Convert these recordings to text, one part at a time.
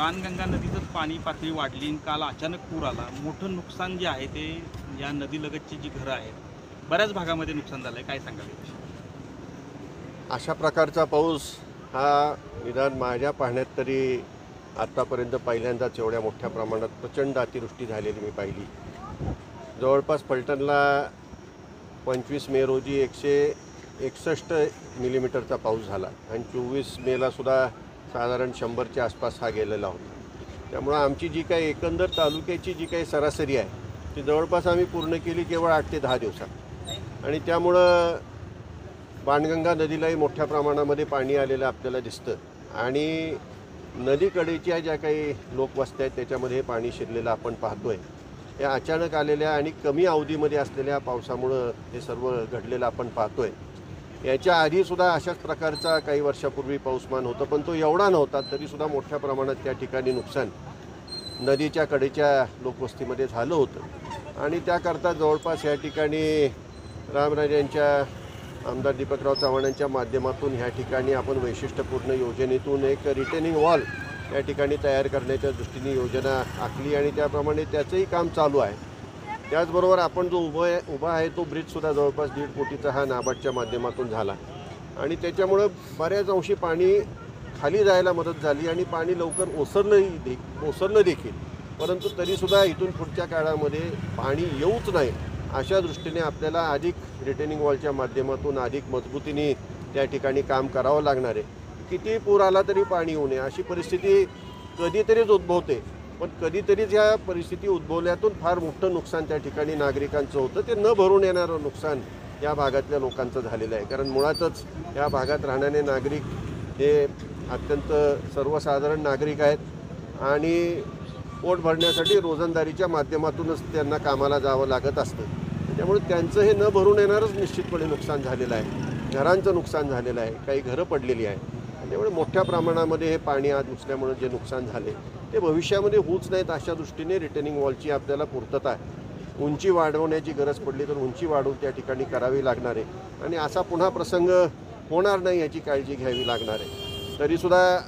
बाणगंगा नदीचं पाणी पातळी वाढली आणि काल अचानक पूर आला. मोठं नुकसान जे आहे ते या नदीलगतची जी घरं आहेत बऱ्याच भागामध्ये नुकसान झालं आहे. काय सांगाल याविषयी? अशा प्रकारचा पाऊस हा निदान माझ्या पाहण्यात तरी आत्तापर्यंत पहिल्यांदाच एवढ्या मोठ्या प्रमाणात प्रचंड अतिवृष्टी झालेली मी पाहिली. जवळपास फलटणला 25 मे रोजी 161 मिलीमीटरचा पाऊस झाला आणि 24 मेला सुद्धा साधारण 100च्या आसपास हा गेलेला होता. त्यामुळं आमची जी काही एकंदर तालुक्याची जी काही सरासरी आहे ती जवळपास आम्ही पूर्ण केली केवळ 8 ते 10 दिवसात. आणि त्यामुळं बाणगंगा नदीलाही मोठ्या प्रमाणामध्ये पाणी आलेलं आपल्याला दिसतं आणि नदीकडेच्या ज्या काही लोकवस्त्या आहेत त्याच्यामध्ये हे पाणी शिरलेलं आपण पाहतोय. या अचानक आलेल्या आणि कमी अवधीमध्ये असलेल्या पावसामुळं हे सर्व घडलेलं आपण पाहतोय. याच्या आधीसुद्धा अशाच प्रकारचा काही वर्षापूर्वी पाऊसमान होतं, पण तो एवढा नव्हता. तरीसुद्धा मोठ्या प्रमाणात त्या ठिकाणी नुकसान नदीच्या कडेच्या लोकवस्तीमध्ये झालं होतं. आणि त्याकरता जवळपास या ठिकाणी रामराजांच्या आमदार दीपकराव चव्हाणांच्या माध्यमातून ह्या ठिकाणी आपण वैशिष्ट्यपूर्ण योजनेतून एक रिटेनिंग वॉल या ठिकाणी तयार करण्याच्या दृष्टीने योजना आखली आणि त्याप्रमाणे त्याचंही काम चालू आहे. त्याचबरोबर आपण जो उभा आहे तो ब्रिजसुद्धा जवळपास 1.5 कोटीचा हा नाबार्डच्या माध्यमातून झाला आणि त्याच्यामुळं बऱ्याच अंशी पाणी खाली जायला मदत झाली आणि पाणी लवकर ओसरलं देखील. परंतु तरीसुद्धा इथून पुढच्या काळामध्ये पाणी येऊच नाही अशा दृष्टीने आपल्याला अधिक रिटेनिंग वॉलच्या माध्यमातून अधिक मजबूतीने त्या ठिकाणी काम करावं लागणार आहे. किती पूर आला तरी पाणी येऊ नये अशी परिस्थिती कधीतरीच उद्भवते, पण कधीतरीच ह्या परिस्थिती उद्भवल्यातून फार मोठं नुकसान त्या ठिकाणी नागरिकांचं होतं. ते न भरून येणारं नुकसान या भागातल्या लोकांचं झालेलं आहे. कारण मुळातच या भागात राहणारे नागरिक हे अत्यंत सर्वसाधारण नागरिक आहेत आणि पोट भरण्यासाठी रोजंदारीच्या माध्यमातूनच त्यांना कामाला जावं लागत असतं. त्यामुळे त्यांचं हे न भरून येणारच निश्चितपणे नुकसान झालेलं आहे. घरांचं नुकसान झालेलं आहे, काही घरं पडलेली आहे. त्यामुळे मोठ्या प्रमाणामध्ये हे पाणी आज घुसल्यामुळे जे नुकसान झाले ते भविष्यामध्ये होऊच नाहीत अशा दृष्टीने रिटेनिंग वॉलची आपल्याला पूर्तता आहे. उंची वाढवण्याची गरज पडली तर उंची वाढवून त्या ठिकाणी करावी लागणार आहे आणि असा पुन्हा प्रसंग होणार नाही याची काळजी घ्यावी लागणार आहे. तरीसुद्धा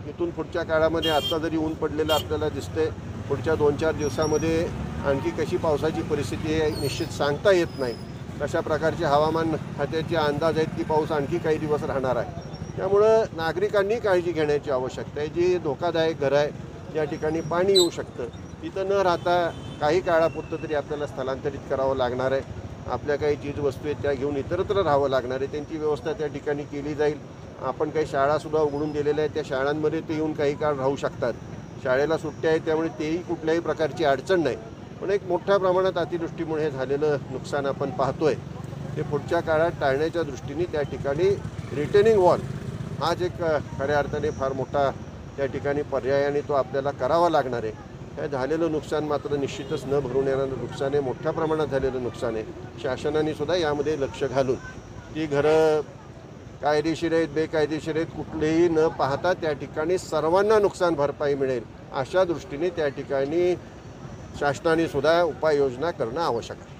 इथून पुढच्या काळामध्ये आत्ता जरी ऊन पडलेलं आपल्याला दिसतंय, पुढच्या 2-4 दिवसामध्ये आणखी कशी पावसाची परिस्थिती आहे निश्चित सांगता येत नाही. अशा प्रकारचे हवामान खात्याचे अंदाज आहेत की पाऊस आणखी काही दिवस राहणार आहे. त्यामुळं नागरिकांनी काळजी घेण्याची आवश्यकता आहे. जी धोकादायक घरं आहे या ठिकाणी पाणी येऊ शकतं, तिथं न राहता काही काळापुरतं तरी आपल्याला स्थलांतरित करावं लागणार आहे. आपल्या काही चीजवस्तू आहेत त्या घेऊन इतरत्र राहावं लागणार आहे. त्यांची व्यवस्था त्या ठिकाणी केली जाईल. आपण काही शाळासुद्धा उघडून दिलेल्या आहेत, त्या शाळांमध्ये ते येऊन काही काळ राहू शकतात. शाळेला सुट्ट्या आहेत त्यामुळे तेही कुठल्याही प्रकारची अडचण नाही. पण एक मोठ्या प्रमाणात अतिवृष्टीमुळे हे झालेलं नुकसान आपण पाहतोय ते पुढच्या काळात टाळण्याच्या दृष्टीने त्या ठिकाणी रिटेनिंग वॉल हाच एक खऱ्या अर्थाने फार मोठा त्या ठिकाणी पर्याय आणि तो आपल्याला करावा लागणार आहे. हे झालेलं नुकसान मात्र निश्चितच न भरून येणारं नुकसान आहे, मोठ्या प्रमाणात झालेलं नुकसान आहे. शासनाने सुद्धा यामध्ये लक्ष घालून ती घरं कायदेशीर आहेत बेकायदेशीर आहेत कुठलेही न पाहता त्या ठिकाणी सर्वांना नुकसान भरपाई मिळेल अशा दृष्टीने त्या ठिकाणी शासनाने सुद्धा उपाययोजना करणं आवश्यक आहे.